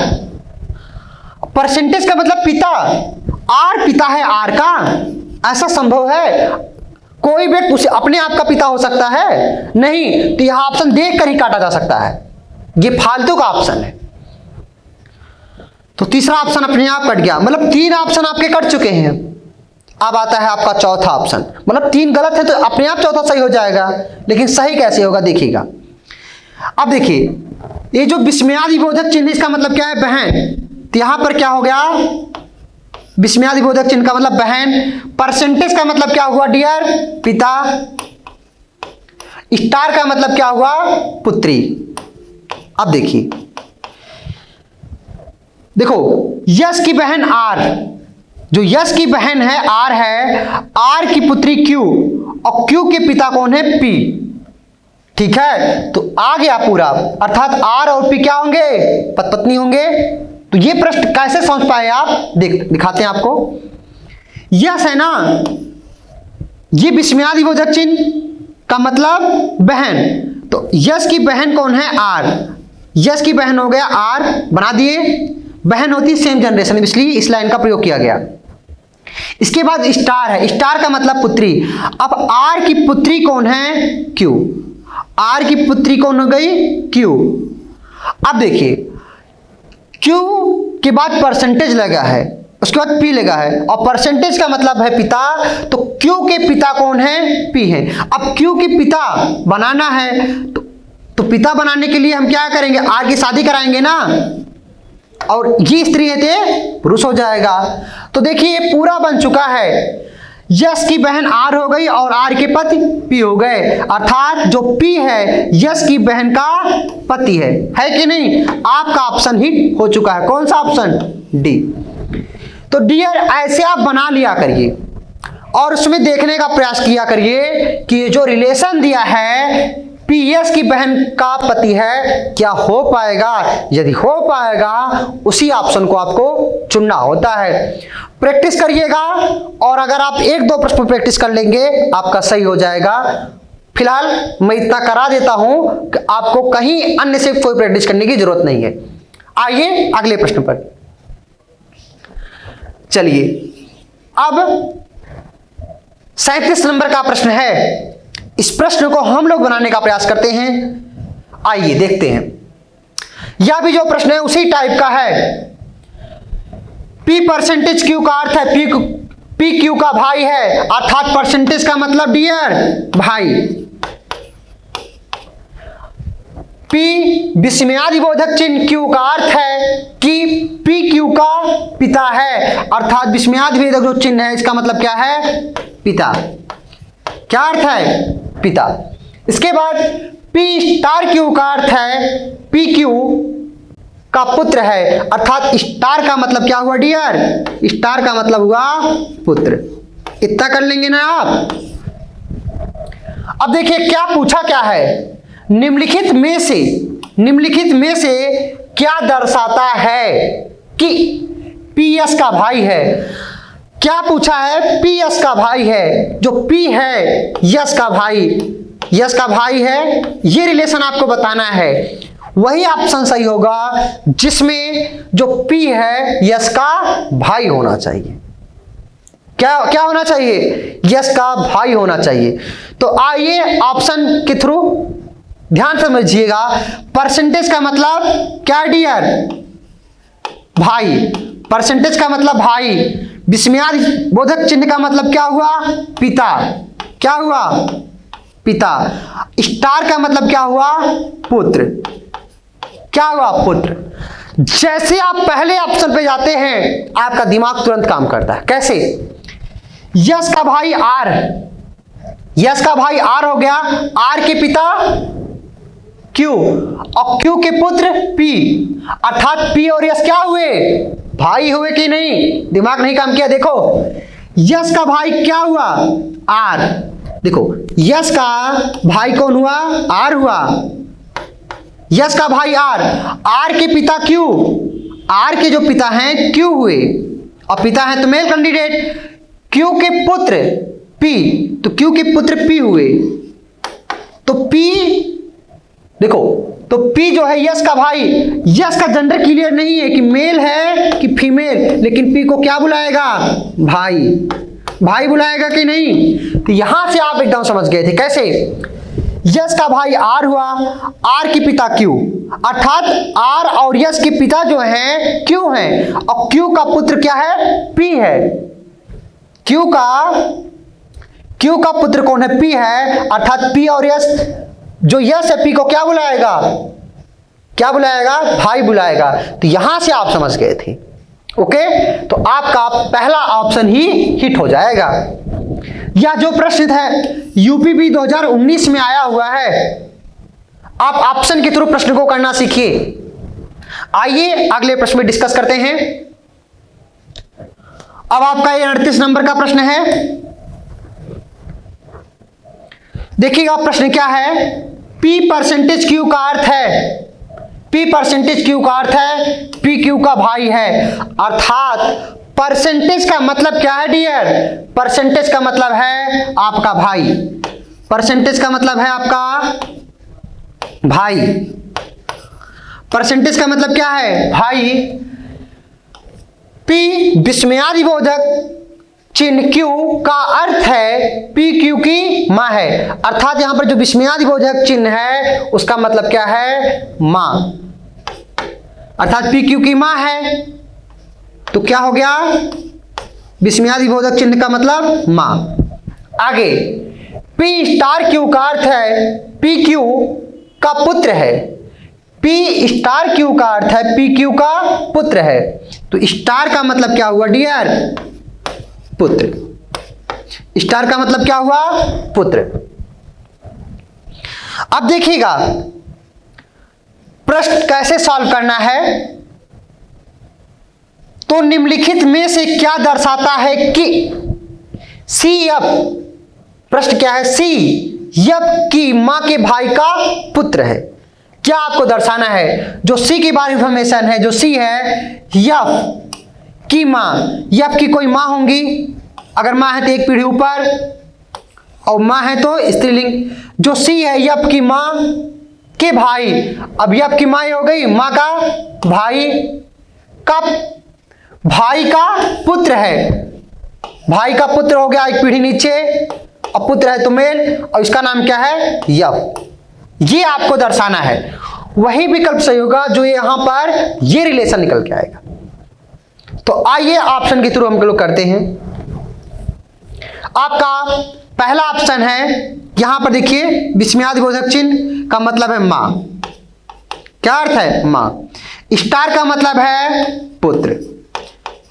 परसेंटेज का मतलब पिता, आर पिता है आर का, ऐसा संभव है? कोई भी पूछे अपने आप का पिता हो सकता है? नहीं। तो यह ऑप्शन देख कर ही काटा जा सकता है, ये फालतू का ऑप्शन है। तो तीसरा ऑप्शन अपने आप कट गया, मतलब 3 ऑप्शन आपके कट चुके हैं। अब आता है आपका चौथा ऑप्शन, मतलब 3 गलत है तो अपने आप चौथा सही हो जाएगा, लेकिन सही कैसे होगा देखिएगा। अब देखिए, ये जो विस्मयादि बोधक चिन्ह, इसका मतलब क्या है? बहन। तो यहां पर क्या हो गया? विस्मयादि बोधक चिन्ह का मतलब बहन। परसेंटेज का मतलब क्या हुआ डियर? पिता। स्टार का मतलब क्या हुआ? पुत्री। अब देखिए, देखो यश की बहन आर, जो यश की बहन है आर है, आर की पुत्री क्यू, और क्यू के पिता कौन है? पी। ठीक है, तो आ गया पूरा, अर्थात आर और पी क्या होंगे? पत्नी होंगे। तो ये प्रश्न कैसे समझ पाए आप? दिखाते हैं आपको। यश है ना, ये विस्मयादि बोधक चिन्ह का मतलब बहन, तो यश की बहन कौन है? आर। यश की बहन हो गया आर, बना दिए। बहन होती सेम जनरेशन, इसलिए इस लाइन का प्रयोग किया गया। इसके बाद स्टार है, स्टार का मतलब पुत्री। अब आर की पुत्री कौन है? क्यू। आर की पुत्री कौन हो गई? क्यू। अब देखिए, क्यू के बाद परसेंटेज लगा है, उसके बाद पी लगा है, और परसेंटेज का मतलब है पिता, तो क्यू के पिता कौन है? पी है। अब क्यू के पिता बनाना है, तो पिता बनाने के लिए हम क्या करेंगे? आर की शादी कराएंगे ना, और ये स्त्री है तो पुरुष हो जाएगा। तो देखिए ये पूरा बन चुका है। यश की बहन आर हो गई और आर के पति पी हो गए, अर्थात जो पी है यश की बहन का पति है कि नहीं? आपका ऑप्शन हिट हो चुका है। कौन सा ऑप्शन? डी। तो डियर ऐसे आप बना लिया करिए और उसमें देखने का प्रयास किया करिए कि ये जो रिलेशन दिया है पीएस की बहन का पति है, क्या हो पाएगा? यदि हो पाएगा उसी ऑप्शन को आपको चुनना होता है। प्रैक्टिस करिएगा, और अगर आप 1-2 प्रश्न प्रैक्टिस कर लेंगे आपका सही हो जाएगा। फिलहाल मैं इतना करा देता हूं कि आपको कहीं अन्य से कोई प्रैक्टिस करने की जरूरत नहीं है। आइए अगले प्रश्न पर चलिए। अब 37 नंबर का प्रश्न है। इस प्रश्न को हम लोग बनाने का प्रयास करते हैं। आइए देखते हैं। यह भी जो प्रश्न है उसी टाइप का है। पी परसेंटेज क्यू का अर्थ है पी क्यू का भाई है, अर्थात परसेंटेज का मतलब डियर भाई। पी विस्मयादि बोधक चिन्ह क्यू का अर्थ है कि पी क्यू का पिता है, अर्थात विस्मयादि बोधक जो चिन्ह है इसका मतलब क्या है? पिता। क्या अर्थ है? पिता। इसके बाद पी स्टार क्यू का अर्थ है पी क्यू का पुत्र है, अर्थात स्टार का मतलब क्या हुआ डियर? स्टार का मतलब हुआ पुत्र। इतना कर लेंगे ना आप। अब देखिए क्या पूछा क्या है? निम्नलिखित में से क्या दर्शाता है कि पीएस का भाई है? क्या पूछा है? पीएस का भाई है। जो पी है यस का भाई है, ये रिलेशन आपको बताना है। वही ऑप्शन सही होगा जिसमें जो पी है यस का भाई होना चाहिए। क्या होना चाहिए? यस का भाई होना चाहिए। तो आइए ऑप्शन के थ्रू ध्यान समझिएगा। परसेंटेज का मतलब क्या डियर? भाई। परसेंटेज का मतलब भाई। विस्मयादि बोधक चिन्ह का मतलब क्या हुआ? पिता। क्या हुआ? पिता। स्टार का मतलब क्या हुआ? पुत्र। क्या हुआ? पुत्र। जैसे आप पहले ऑप्शन पे जाते हैं आपका दिमाग तुरंत काम करता है। कैसे? यश का भाई आर हो गया, आर के पिता क्यू, और क्यू के पुत्र पी, अर्थात पी और यश क्या हुए? भाई हुए कि नहीं? दिमाग नहीं काम किया? देखो यश का भाई क्या हुआ? आर। देखो यश का भाई कौन हुआ? आर हुआ। यस का भाई आर, आर के पिता क्यू, आर के जो पिता हैं क्यू हुए और पिता हैं तो मेल कैंडिडेट, क्यू के पुत्र पी, तो क्यू के पुत्र पी हुए, तो पी देखो, तो पी जो है यस का भाई, यस का जेंडर क्लियर नहीं है कि मेल है कि फीमेल, लेकिन पी को क्या बुलाएगा, भाई, भाई बुलाएगा कि नहीं। तो यहां से आप एकदम समझ गए थे कैसे, यस का भाई आर हुआ, आर के पिता क्यू, अर्थात आर और यस के पिता जो हैं क्यू हैं और क्यू का पुत्र क्या है, पी है। क्यू का पुत्र कौन है, पी है, अर्थात पी और यस, जो यस है पी को क्या बुलाएगा, क्या बुलाएगा, भाई बुलाएगा। तो यहां से आप समझ गए थे। ओके, तो आपका पहला ऑप्शन ही हिट हो जाएगा। यह जो प्रश्न है यूपीपी 2019 में आया हुआ है, आप ऑप्शन के थ्रू प्रश्न को करना सीखिए। आइए अगले प्रश्न में डिस्कस करते हैं। अब आपका ये 38 नंबर का प्रश्न है। देखिएगा प्रश्न क्या है, P परसेंटेज क्यू का अर्थ है, P परसेंटेज क्यू का अर्थ है P क्यू का भाई है, अर्थात परसेंटेज का मतलब क्या है डियर, परसेंटेज का मतलब है आपका भाई, परसेंटेज का मतलब है आपका भाई, परसेंटेज का मतलब क्या है, भाई। P विस्मयादिबोधक चिन्ह Q का अर्थ है P Q की मां है, अर्थात यहां पर जो विस्मयादिबोधक चिन्ह है उसका मतलब क्या है, मां, अर्थात P Q की मां है। तो क्या हो गया, विस्मयादिबोधक चिन्ह का मतलब मां। आगे P स्टार Q का अर्थ है P Q का पुत्र है, P स्टार Q का अर्थ है P Q का पुत्र है। तो स्टार का मतलब क्या हुआ डियर, पुत्र, स्टार का मतलब क्या हुआ, पुत्र। अब देखिएगा प्रश्न कैसे सॉल्व करना है। तो निम्नलिखित में से क्या दर्शाता है कि सी एफ, प्रश्न क्या है, सी एफ की मां के भाई का पुत्र है। क्या आपको दर्शाना है, जो सी के बारे में इंफॉर्मेशन है, जो सी है एफ की मां, एफ की कोई मां होंगी, अगर मां है तो एक पीढ़ी ऊपर और मां है तो स्त्रीलिंग। जो सी है एफ की मां के भाई, अब एफ की मां हो गई, मां का भाई का, भाई का पुत्र है, भाई का पुत्र हो गया एक पीढ़ी नीचे और पुत्र है तो मेल, और इसका नाम क्या है, एफ। ये आपको दर्शाना है, वही विकल्प सही होगा जो यहां पर ये रिलेशन निकल के आएगा। तो आइए ऑप्शन के थ्रू हम लोग करते हैं। आपका पहला ऑप्शन है, यहां पर देखिए विस्मयादिबोधक चिन्ह का मतलब है मां, क्या अर्थ है, मां। स्टार का मतलब है पुत्र,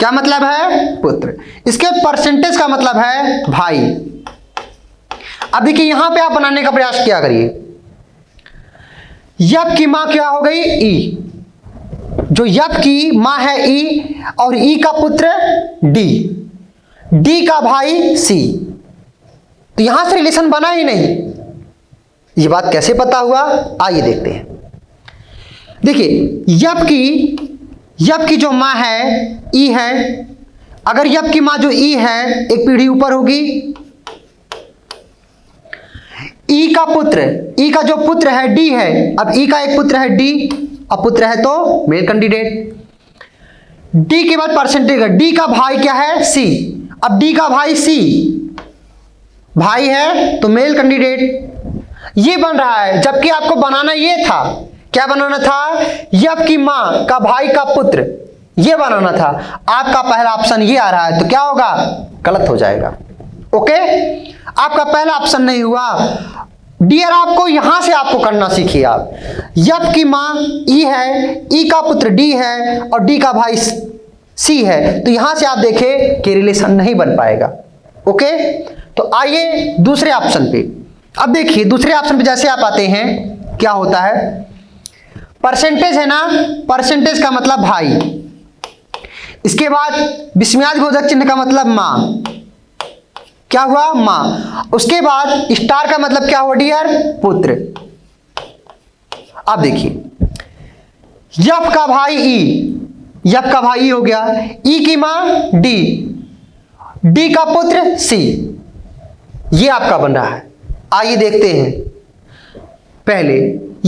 क्या मतलब है, पुत्र। इसके परसेंटेज का मतलब है भाई। अब देखिए यहां पे आप बनाने का प्रयास किया करिए, यफ की मां क्या हो गई, ई, जो यफ की मां है ई और ई का पुत्र डी, डी का भाई सी। तो यहां से रिलेशन बना ही नहीं, ये बात कैसे पता हुआ, आइए देखते हैं। देखिए यफ की जो मां है ई है, अगर यफ की मां जो ई है एक पीढ़ी ऊपर होगी, ई का पुत्र, ई का जो पुत्र है डी है, अब ई का एक पुत्र है डी और पुत्र है तो मेल कैंडिडेट। डी के बाद परसेंटेज, डी का भाई क्या है, सी, अब डी का भाई सी, भाई है तो मेल कैंडिडेट। ये बन रहा है, जबकि आपको बनाना ये था, क्या बनाना था, यफ की मां का भाई का पुत्र, ये बनाना था। आपका पहला ऑप्शन ये आ रहा है, तो क्या होगा, गलत हो जाएगा। ओके, आपका पहला ऑप्शन नहीं हुआ डियर। आपको यहां से आपको करना सीखिए आप, यफ की मां ई है, ई का पुत्र डी है और डी का भाई सी है, तो यहां से आप देखें कि रिलेशन नहीं बन पाएगा। ओके, तो आइए दूसरे ऑप्शन पे। अब देखिए दूसरे ऑप्शन पे जैसे आप आते हैं क्या होता है, परसेंटेज है ना, परसेंटेज का मतलब भाई, इसके बाद विस्मयादिबोधक चिन्ह का मतलब मां, क्या हुआ, मां। उसके बाद स्टार का मतलब क्या हुआ डियर, पुत्र। अब देखिए यफ का भाई ई, यफ का भाई ई हो गया, ई की मां डी, डी का पुत्र सी, ये आपका बन रहा है। आइए देखते हैं। पहले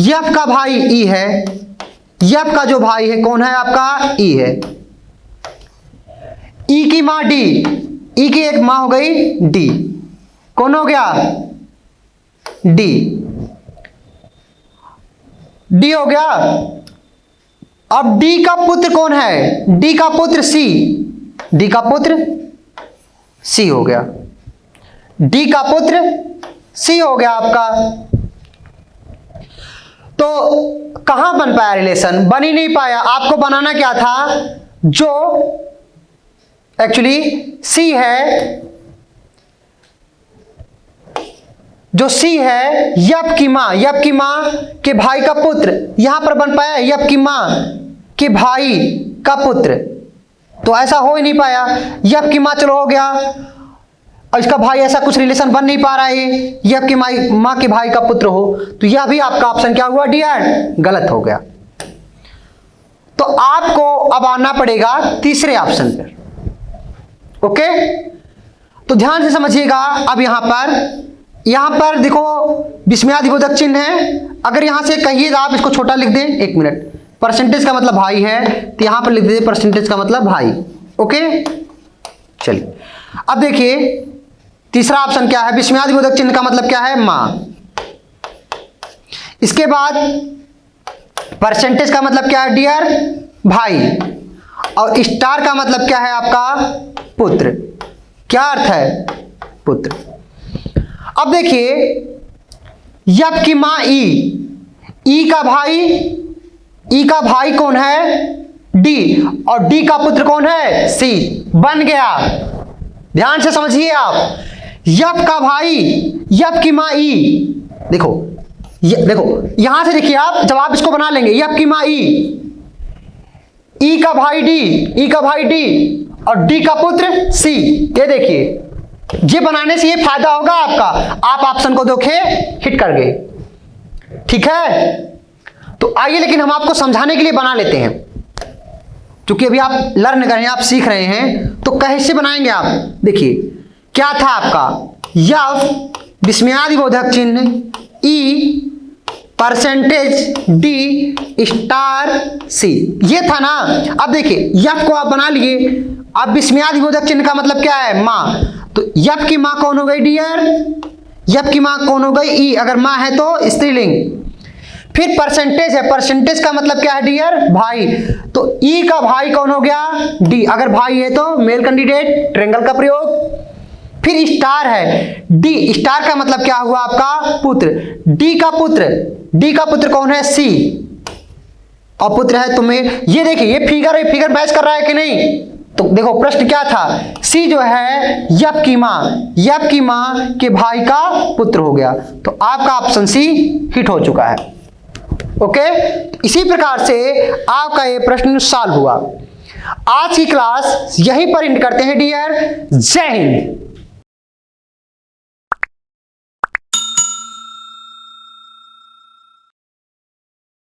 यफ का भाई ई है, यफ का जो भाई है कौन है आपका, ई है। ई की मां डी, ई की एक मां हो गई डी, कौन हो गया, डी, डी हो गया। अब डी का पुत्र कौन है, डी का पुत्र सी, डी का पुत्र सी हो गया, डी का पुत्र सी हो गया आपका। तो कहां बन पाया रिलेशन, बन ही नहीं पाया। आपको बनाना क्या था, जो एक्चुअली सी है, जो सी है यफ की मां, यफ की मां के भाई का पुत्र, यहां पर बन पाया यफ की मां के भाई का पुत्र, तो ऐसा हो ही नहीं पाया। यफ की मां चलो हो गया, और इसका भाई, ऐसा कुछ रिलेशन बन नहीं पा रहा है। यफ की मां के भाई का पुत्र हो, तो यह भी आपका ऑप्शन क्या हुआ डियर, गलत हो गया। तो आपको अब आना पड़ेगा तीसरे ऑप्शन पर। ओके, तो ध्यान से समझिएगा। अब यहां पर देखो विस्मयादिबोधक चिन्ह है। अगर यहां से कहिए तो आप इसको छोटा लिख दें, एक मिनट, परसेंटेज का मतलब भाई है, तो यहां पर लिख दीजिए परसेंटेज का मतलब भाई। ओके, चलिए अब देखिए तीसरा ऑप्शन क्या है, विस्मयादिबोधक चिन्ह का मतलब क्या है, मां। इसके बाद परसेंटेज का मतलब क्या है डियर, भाई, और स्टार का मतलब क्या है आपका, पुत्र। क्या अर्थ है, पुत्र। अब देखिए यफ की मां ई, ई का भाई, ई का भाई कौन है, डी, और डी का पुत्र कौन है, सी, बन गया। ध्यान से समझिए आप, यफ का भाई, यफ की मां ई, देखो देखो यहां से देखिए आप, जब आप इसको बना लेंगे यफ की मां ई का भाई डी, ई का भाई डी, और डी का पुत्र सी, ये देखिए, ये बनाने से ये फायदा होगा आपका, आप ऑप्शन को देखे हिट कर गए। ठीक है, तो आइए लेकिन हम आपको समझाने के लिए बना लेते हैं, क्योंकि अभी आप लर्न कर रहे हैं, आप सीख रहे हैं, तो कैसे बनाएंगे आप। देखिए क्या था आपका, यफ विस्मयादिबोधक चिन्ह, ई परसेंटेज, डी स्टार सी, ये था ना। अब देखिए यफ को आप बना लिए, अब विस्मयादिबोधक चिन्ह का मतलब क्या है, मां, तो यफ की मां कौन हो गई डियर, यफ की मां कौन हो गई, ई, अगर मां है तो स्त्रीलिंग। फिर परसेंटेज है, परसेंटेज का मतलब क्या है डियर, भाई, तो ई का भाई कौन हो गया, डी, अगर भाई है तो मेल कैंडिडेट, ट्रायंगल का प्रयोग। फिर स्टार है, डी, स्टार का मतलब क्या हुआ आपका, पुत्र, डी का पुत्र, डी का पुत्र कौन है, सी, और पुत्र है तुम्हें। ये देखिए ये फिगर मैच कर रहा है कि नहीं, तो देखो प्रश्न क्या था, सी जो है यफ की मां, यफ की मां के भाई का पुत्र हो गया, तो आपका ऑप्शन सी हिट हो चुका है। ओके, इसी प्रकार से आपका ये प्रश्न सॉल्व हुआ। आज की क्लास यहीं पर एंड करते हैं डियर। जय हिंद।